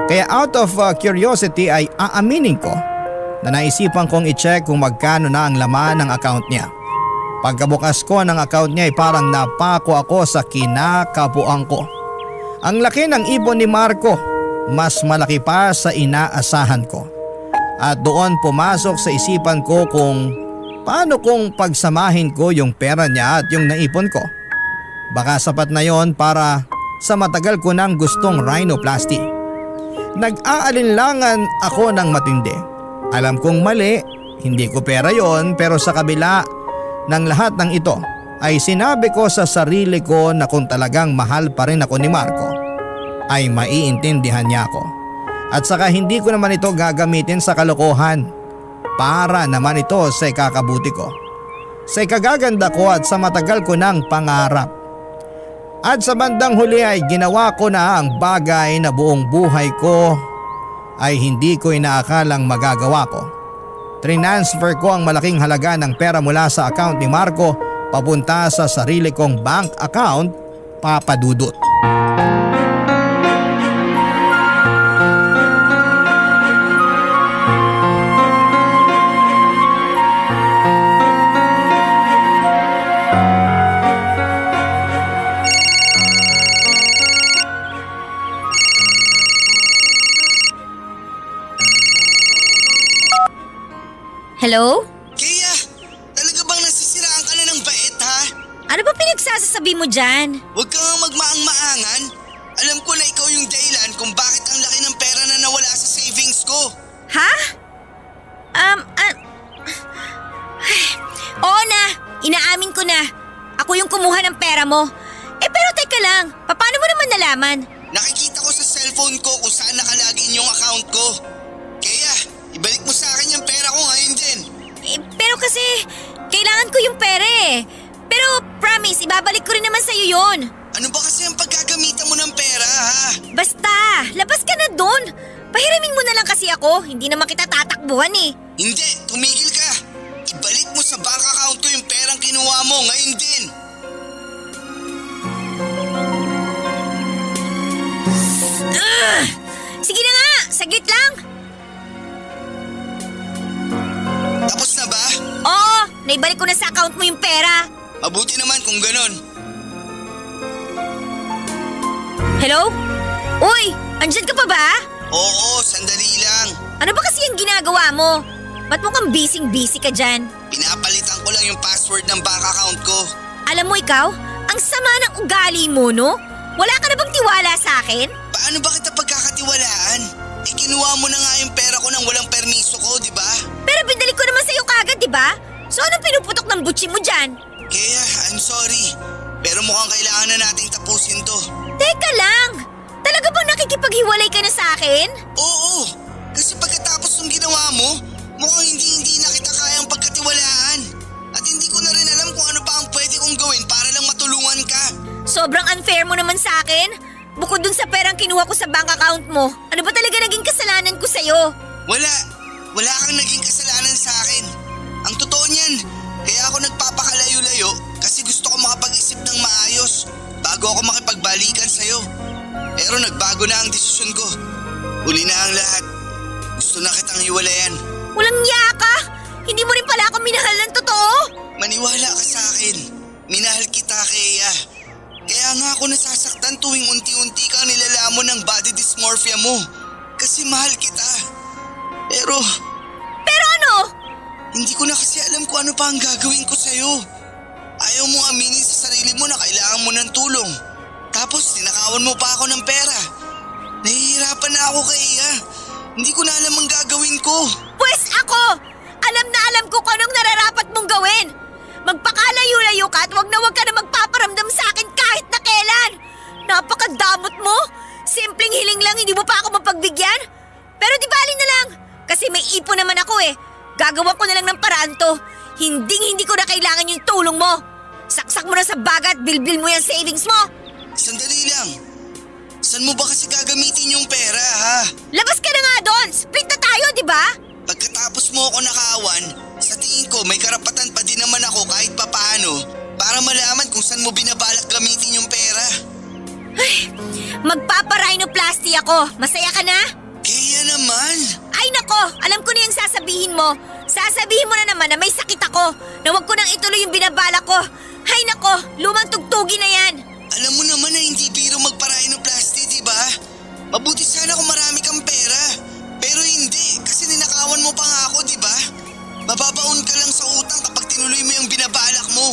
Kaya out of curiosity ay aaminin ko na naisipan kong i-check kung magkano na ang laman ng account niya. Pagkabukas ko ng account niya ay parang napako ako sa kinakabuang ko. Ang laki ng ipon ni Marco, mas malaki pa sa inaasahan ko. At doon pumasok sa isipan ko kung paano kung pagsamahin ko yung pera niya at yung naipon ko. Baka sapat na yon para sa matagal ko nang gustong rhinoplasty. Nag-aalinlangan ako ng matindi. Alam kong mali, hindi ko pera yon, pero sa kabila ng lahat ng ito ay sinabi ko sa sarili ko na kung talagang mahal pa rin ako ni Marco ay maiintindihan niya ako. At saka hindi ko naman ito gagamitin sa kalokohan, para naman ito sa ikakabuti ko, sa ikagaganda ko at sa matagal ko ng pangarap. At sa bandang huli ay ginawa ko na ang bagay na buong buhay ko ay hindi ko inaakalang magagawa ko. Transfer ko ang malaking halaga ng pera mula sa account ni Marco papunta sa sarili kong bank account, Papa Dudut. Hello? Kaya, talaga bang nasisiraan ka na ng bait ha? Ano ba pinagsasasabi mo dyan? Huwag ka nga magmaang-maangan. Alam ko na ikaw yung dahilan kung bakit ang laki ng pera na nawala sa savings ko. Ha? Oo na, inaamin ko na. Ako yung kumuha ng pera mo. Pero teka lang, paano mo naman nalaman? Nakikita ko sa cellphone ko kung saan nakalagin yung account ko. Kaya, ibalik mo sa akin yung pera ko ngayon din. Pero kasi, kailangan ko yung pera eh. Pero promise, ibabalik ko rin naman sa'yo yun. Ano ba kasi ang paggagamitan mo ng pera ha? Basta, labas ka na dun. Pahiramin mo na lang kasi ako, hindi naman kita tatakbuhan eh. Hindi, tumigil ka. Ibalik mo sa bank account ko yung perang kinuha mo ngayon din. Sige na nga, saglit lang. Tapos na ba? Oo, naibalik ko na sa account mo yung pera. Mabuti naman kung ganon. Hello? Uy, andyan ka pa ba? Oo, sandali lang. Ano ba kasi yung ginagawa mo? Ba't mukhang busy ka dyan? Pinapalitan ko lang yung password ng bank account ko. Alam mo ikaw, ang sama ng ugali mo, no? Wala ka na bang tiwala sa akin? Paano ba kita pagkakatiwalaan? Kinuha mo na nga yung pera ko nang walang permiso ko, di ba? Pero binalik ko naman sa'yo kagad, di ba? So anong pinuputok ng butsi mo dyan? Kaya, I'm sorry. Pero mukhang kailangan na nating tapusin to. Teka lang! Talaga bang nakikipaghiwalay ka na sa akin? Oo! Kasi pagkatapos ng ginawa mo, mukhang hindi na kita kayang pagkatiwalaan. At hindi ko na rin alam kung ano pa ang pwede kong gawin para lang matulungan ka. Sobrang unfair mo naman sa akin. Bukod dun sa perang kinuha ko sa bank account mo, ano ba talaga naging kasalanan ko sa'yo? Wala kang naging kasalanan sa akin. Ang totoo niyan, kaya ako nagpapakalayo-layo kasi gusto ko makapag-isip ng maayos bago ako makipagbalikan sa'yo. Pero nagbago na ang desisyon ko. Huli na ang lahat. Gusto na kitang hiwalayan. Walang niya ka! Hindi mo rin pala ako minahal ng totoo? Maniwala ka sa akin. Minahal kita, Kea. Kaya nga ako nasasaktan tuwing unti-unti kang nilalamon ng body dysmorphia mo. Kasi mahal kita. Pero Hindi ko na kasi alam kung ano pa ang gagawin ko sa'yo. Ayaw mong aminin sa sarili mo na kailangan mo ng tulong. Tapos tinakawan mo pa ako ng pera. Nahihirapan na ako, Kaya. Hindi ko na alam ang gagawin ko. Pwes ako! Alam na alam ko kung anong nararapat mong gawin. Magpakalayo-layo ka at wag ka na magpaparamdam sa akin kahit na kailan. Napakadamot mo. Simpleng hiling lang, hindi mo pa ako mapagbigyan. Pero di bali na lang. Kasi may ipon naman ako eh. Gagawa ko na lang ng paraan to. Hindi ko na kailangan yung tulong mo. Saksak mo na sa baga at bilbil mo yung savings mo. Sandali lang. Saan mo ba kasi gagamitin yung pera, ha? Labas ka na nga doon. Split na tayo, di ba? Pagkatapos mo ako nakaawan, sa tingin ko may karapatan pa din naman ako kahit papaano para malaman kung saan mo binabalak gamitin yung pera. Ay, magpaparhinoplasty ako. Masaya ka na? Kaya naman. Ay nako, alam ko na yung sasabihin mo. Sasabihin mo na naman na may sakit ako, na wag ko nang ituloy yung binabala ko. Ay nako, lumang tugtugi na yan. Alam mo naman na hindi biro magpa-rhinoplasty, di ba? Mabuti sana kung marami kang pera. Pero hindi, kasi ninakawan mo pa nga ako, di ba? Mababaon ka lang sa utang kapag tinuloy mo yung binabalak mo.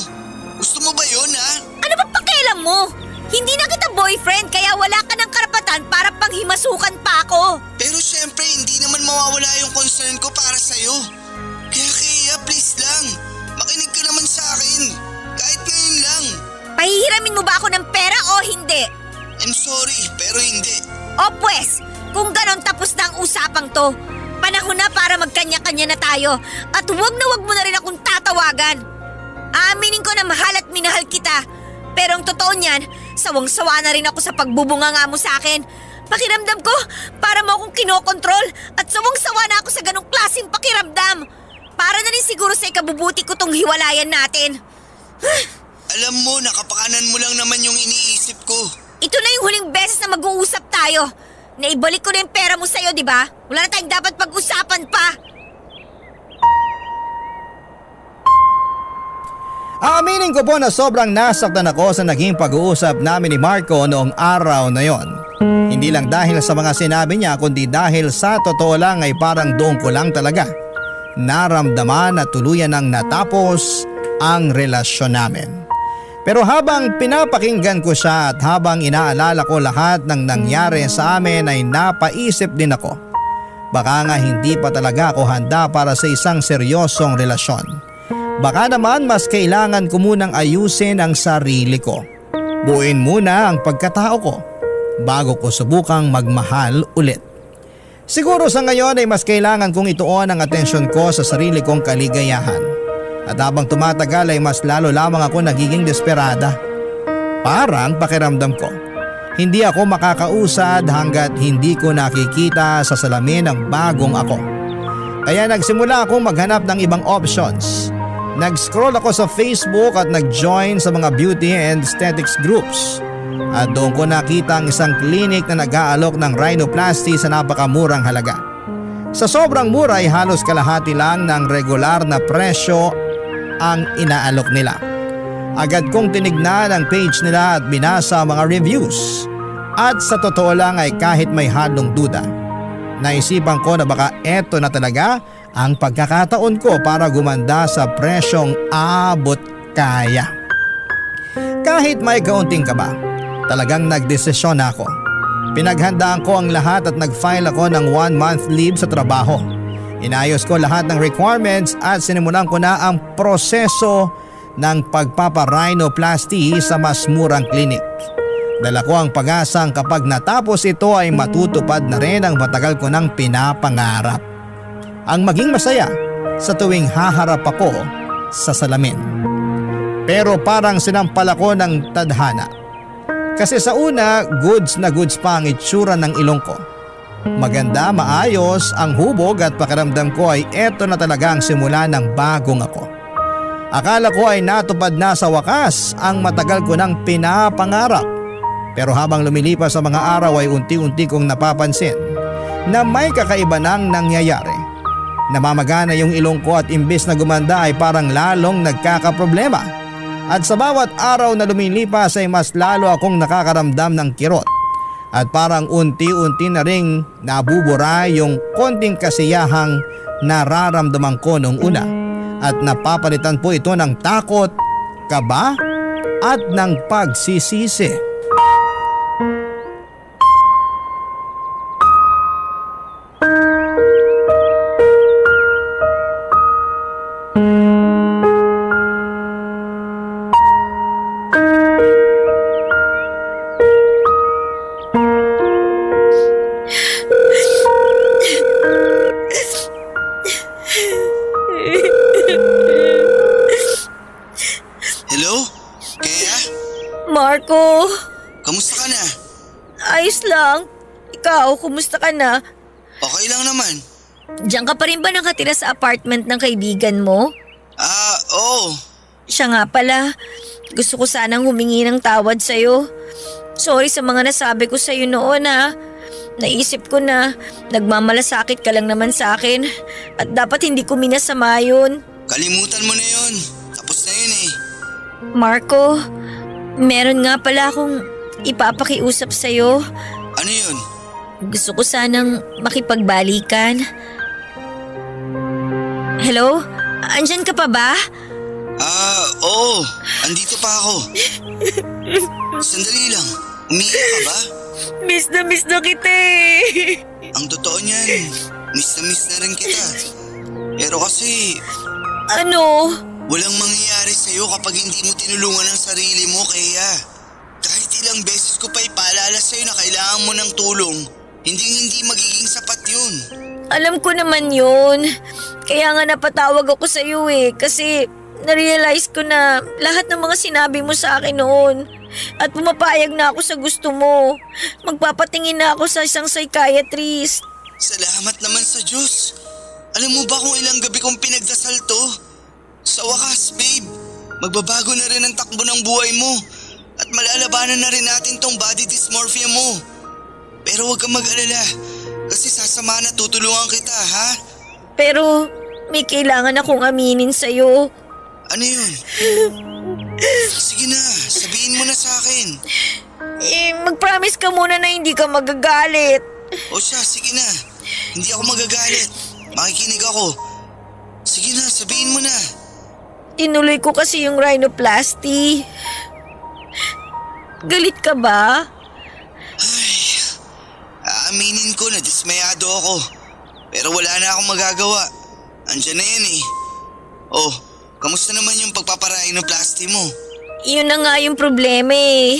Gusto mo ba yun, ha? Ano ba pakialam mo? Hindi na kita boyfriend, kaya wala ka ng karapatan para panghimasukan pa ako. Pero syempre, hindi naman mawawala yung concern ko para sa'yo. Kaya please lang, makinig ka naman sa akin. Kahit ngayon lang. Pahihiramin mo ba ako ng pera o hindi? I'm sorry, pero hindi. O pwes, kung ganon tapos na ang usapang to. Panahon na para magkanya-kanya na tayo. At wag mo na rin akong tatawagan. Aaminin ko na mahal at minahal kita. Pero ang totoo niyan, sawang-sawa na rin ako sa pagbubunganga mo sa akin. Pakiramdam ko, para mo akong kinokontrol at sawang-sawa na ako sa ganong klaseng pakiramdam. Para na rin siguro sa ikabubuti ko tong hiwalayan natin. Alam mo, nakapakanan mo lang naman yung iniisip ko. Ito na yung huling beses na mag-uusap tayo. Naibalik ko na yung pera mo sa'yo, di ba? Wala na tayong dapat pag-usapan pa. Aaminin ko po na sobrang nasaktan ako sa naging pag-uusap namin ni Marco noong araw na yon. Hindi lang dahil sa mga sinabi niya kundi dahil sa totoo lang ay parang doon ko lang talaga naramdaman na tuluyan nang natapos ang relasyon namin. Pero habang pinapakinggan ko siya at habang inaalala ko lahat ng nangyari sa amin ay napaisip din ako. Baka nga hindi pa talaga ako handa para sa isang seryosong relasyon. Baka naman mas kailangan ko munang ayusin ang sarili ko. Buuin muna ang pagkatao ko bago ko subukang magmahal ulit. Siguro sa ngayon ay mas kailangan kong ituon ang atensyon ko sa sarili kong kaligayahan. At habang tumatagal ay mas lalo lamang ako nagiging desperada. Parang pakiramdam ko, hindi ako makakausad hanggat hindi ko nakikita sa salamin ang bagong ako. Kaya nagsimula akong maghanap ng ibang options. Nag-scroll ako sa Facebook at nag-join sa mga beauty and aesthetics groups. At doon ko nakita ang isang clinic na nag-aalok ng rhinoplasty sa napakamurang halaga. Sa sobrang mura ay halos kalahati lang ng regular na presyo ang inaalok nila. Agad kong tinignan ang page nila at binasa ang mga reviews. At sa totoo lang ay kahit may halong duda, naisipan ko na baka eto na talaga ang pagkakataon ko para gumanda sa presyong abot kaya. Kahit may kaunting kaba, talagang nagdesisyon ako. Pinaghandaan ko ang lahat at nag-file ako ng 1-month leave sa trabaho. Inayos ko lahat ng requirements at sinimulan ko na ang proseso ng pagpapa-rhinoplasty sa mas murang klinik. Dala ko ang pag-asang kapag natapos ito ay matutupad na rin ang matagal ko nang pinapangarap. Ang maging masaya sa tuwing haharap ako sa salamin. Pero parang sinampal ako ng tadhana. Kasi sa una, goods na goods pa ang itsura ng ilong ko. Maganda, maayos ang hubog at pakiramdam ko ay eto na talaga ang simula ng bagong ako. Akala ko ay natupad na sa wakas ang matagal ko nang pinapangarap. Pero habang lumilipas sa mga araw ay unti-unti kong napapansin na may kakaiba nang nangyayari. Namamagana yung ilong ko at imbes na gumanda ay parang lalong nagkakaproblema. At sa bawat araw na lumilipas ay mas lalo akong nakakaramdam ng kirot. At parang unti-unti na ring nabubura yung konting kasiyahang nararamdaman ko noong una. at napapalitan po ito ng takot, kaba at ng pagsisisi. Marco! Kamusta ka na? Ayos lang. Ikaw, kumusta ka na? Okay lang naman. Diyan ka pa rin ba nakatira sa apartment ng kaibigan mo? Oo. Siya nga pala. Gusto ko sanang humingi ng tawad sa'yo. Sorry sa mga nasabi ko sa'yo noon ha. Naisip ko na nagmamalasakit ka lang naman sa akin at dapat hindi ko minasama yun. Kalimutan mo na yun. Tapos na yun eh. Marco, meron nga pala akong ipapakiusap sa'yo. Ano yun? Gusto ko sanang makipagbalikan. Hello? Andyan ka pa ba? Oo. Andito pa ako. Sandali lang. Umiiyak ka ba? Miss na kita eh. Ang totoo niyan, miss na rin kita. Pero kasi... Ano? Walang mangyayari sa'yo kapag hindi mo tinulungan ang sarili mo, Kea. Kahit ilang beses ko pa ipaalala sa'yo na kailangan mo ng tulong, hindi magiging sapat yun. Alam ko naman yun. Kaya nga napatawag ako sa'yo eh. Kasi narealize ko na lahat ng mga sinabi mo sa akin noon. At pumapayag na ako sa gusto mo. Magpapatingin na ako sa isang psychiatrist. Salamat naman sa Diyos. Alam mo ba kung ilang gabi kong pinagdasal to? Sa wakas, babe, magbabago na rin ang takbo ng buhay mo. At malalabanan na rin natin tong body dysmorphia mo. Pero huwag kang mag-alala. Kasi sasama na tutulungan kita, ha? Pero may kailangan akong aminin sa'yo. Ano yun? Sige na, sabihin mo na sa akin. Mag-promise ka muna na hindi ka magagalit. O siya, sige na. Hindi ako magagalit. Makikinig ako. Sige na, sabihin mo na. Tinuloy ko kasi yung rhinoplasty. Galit ka ba? Ay, aaminin ko na dismayado ako. Pero wala na akong magagawa. Andiyan na yan eh. Oh, kamusta naman yung pagpaparhinoplasty mo? Yun na nga yung problema eh.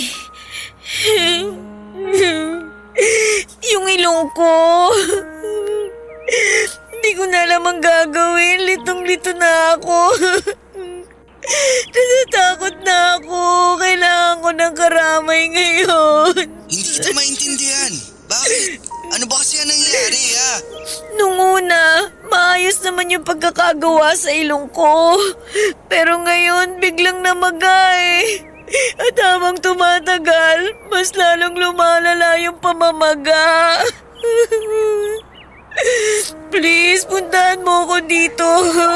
Yung ilong ko. Hindi ko na alam ang gagawin. Litong-lito na ako. Natatakot na ako. Kailangan ko ng karamay ngayon. Hindi kita maintindihan. Bakit? Ano ba kasi ang nangyari, ha? Nung una, maayos naman yung pagkakagawa sa ilong ko. Pero ngayon, biglang namagay. At habang tumatagal, mas lalong lumalala yung pamamaga. Please, puntahan mo ko dito.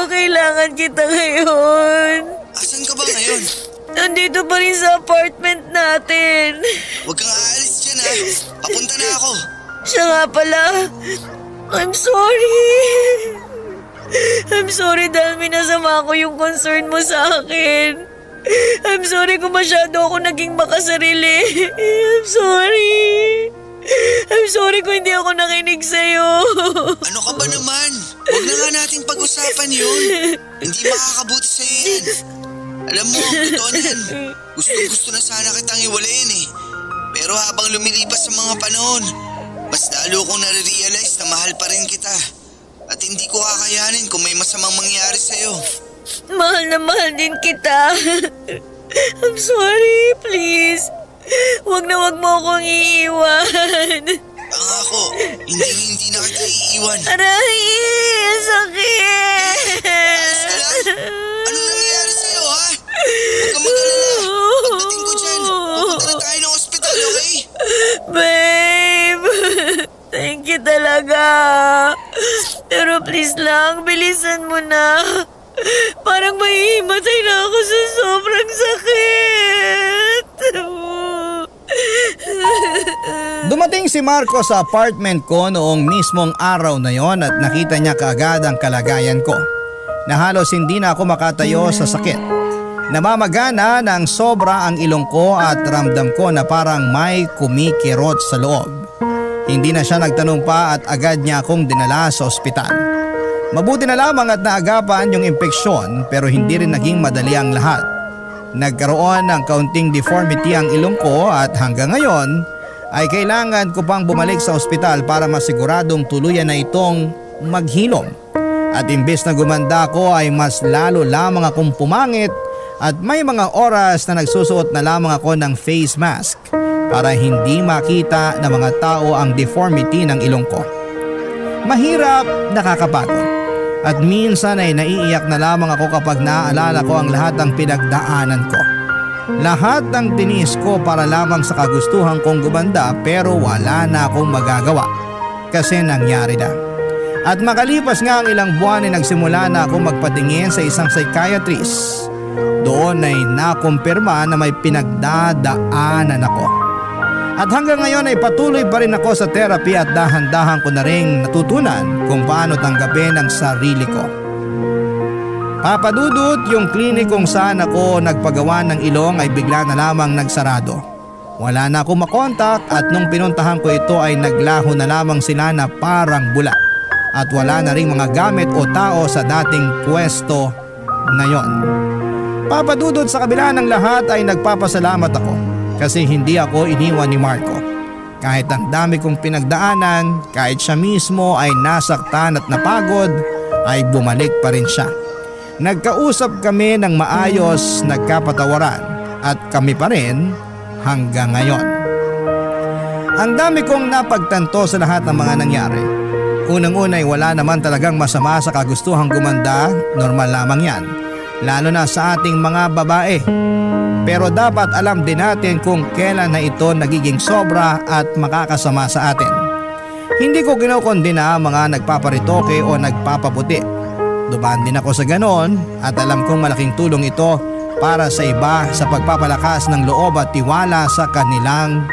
Kailangan kita ngayon. Asan ka ba ngayon? Nandito pa rin sa apartment natin. Huwag kang aalis dyan, ha? Papunta na ako. Siya nga pala. I'm sorry. I'm sorry dahil minasama ko yung concern mo sa akin. I'm sorry kung masyado ako naging makasarili. I'm sorry kung hindi ako nakinig sa'yo. Ano ka ba naman? Huwag na nga natin pag-usapan yun. Hindi makakabuti sa'yo yan. Alam mo, totoo niyan. Gusto na sana kitang iwalayin eh. Pero habang lumilipas sa mga panahon, mas lalo kong nare-realize na mahal pa rin kita. At hindi ko kakayanin kung may masamang mangyari sa'yo. Mahal na mahal din kita. I'm sorry, please. Wag na akong iiwan. Pangako, hindi na kita iiwan. Aray, sakit. Ayos ka lang? Ano nangyayari sa'yo, ha? Huwag kang mag-alala. Pagdating ko dyan, pupunta na tayo ng ospital, okay? Babe, thank you talaga. Pero please lang, bilisan mo na. Parang mahihimatay na ako sa sobrang sakit. Dumating si Marco sa apartment ko noong mismong araw na yon at nakita niya kaagad ang kalagayan ko. na halos hindi na ako makatayo sa sakit. Namamagana ng sobra ang ilong ko at ramdam ko na parang may kumikirot sa loob. Hindi na siya nagtanong pa at agad niya akong dinala sa ospital. Mabuti na lamang at naagapan yung impeksyon pero hindi rin naging madali ang lahat. Nagkaroon ng kaunting deformity ang ilong ko at hanggang ngayon ay kailangan ko pang bumalik sa ospital para masiguradong tuluyan na itong maghilom. At imbes na gumanda ko ay mas lalo lamang akong pumangit at may mga oras na nagsusuot na lamang ako ng face mask para hindi makita ng mga tao ang deformity ng ilong ko. Mahirap, nakakapagod. At minsan ay naiiyak na lamang ako kapag naaalala ko ang lahat ng pinagdaanan ko. Lahat ng tinis ko para lamang sa kagustuhan kong gumanda pero wala na akong magagawa kasi nangyari na. At makalipas nga ang ilang buwan ay nagsimula na akong magpatingin sa isang psychiatrist. Doon ay nakumpirma na may pinagdadaanan ako. At hanggang ngayon ay patuloy pa rin ako sa therapy at dahan-dahan ko na rin natutunan kung paano tanggapin ang sarili ko. Papadudot, yung klinik kung saan ako nagpagawa ng ilong ay bigla na lamang nagsarado. Wala na akong makontak at nung pinuntahan ko ito ay naglaho na lamang sila na parang bula. At wala na ring mga gamit o tao sa dating pwesto na yon. Papadudot, sa kabila ng lahat ay nagpapasalamat ako. Kasi hindi ako iniwan ni Marco. Kahit ang dami kong pinagdaanan, kahit siya mismo ay nasaktan at napagod, ay bumalik pa rin siya. Nagkausap kami ng maayos, nagkapatawaran at kami pa rin hanggang ngayon. Ang dami kong napagtanto sa lahat ng mga nangyari. Unang-una ay wala naman talagang masama sa kagustuhang gumanda, normal lamang yan. Lalo na sa ating mga babae. Pero dapat alam din natin kung kailan na ito nagiging sobra at makakasama sa atin. Hindi ko kinokondena ang mga nagpaparitoke o nagpapaputi. Dumaan din ako sa ganon at alam kong malaking tulong ito para sa iba sa pagpapalakas ng loob at tiwala sa kanilang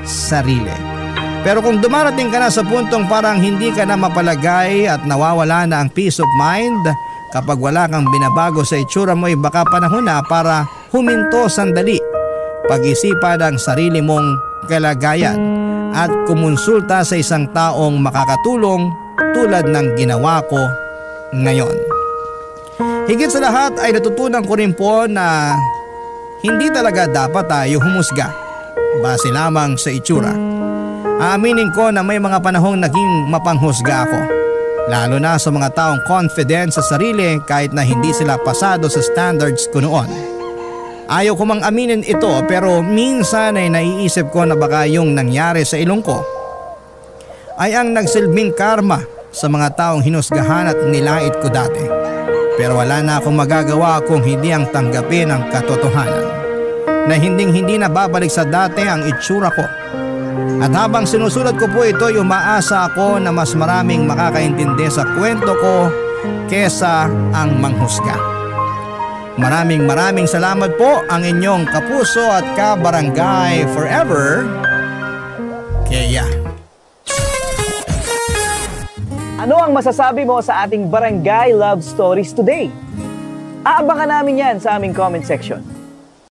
sarili. Pero kung dumarating ka na sa puntong parang hindi ka na mapalagay at nawawala na ang peace of mind, kapag wala kang binabago sa itsura mo ay baka panahon na para huminto sandali, pag-isipan ang sarili mong kalagayan at kumonsulta sa isang taong makakatulong tulad ng ginawa ko ngayon. Higit sa lahat ay natutunan ko rin po na hindi talaga dapat tayo humusga base lamang sa itsura. Aaminin ko na may mga panahong naging mapanghusga ako. Lalo na sa mga taong confident sa sarili kahit na hindi sila pasado sa standards ko noon. Ayaw ko mang aminin ito pero minsan ay naiisip ko na baka yung nangyari sa ilong ko ay ang nagsilbing karma sa mga taong hinusgahan at nilait ko dati. Pero wala na akong magagawa kung hindi ang tanggapin ang katotohanan na hindi na babalik sa dati ang itsura ko. At habang sinusulat ko po ito, umaasa ako na mas maraming makakaintindi sa kwento ko kesa ang manghusga. Maraming salamat po, ang inyong kapuso at kabarangay forever, Kea. Ano ang masasabi mo sa ating Barangay Love Stories today? Aabangan namin yan sa aming comment section.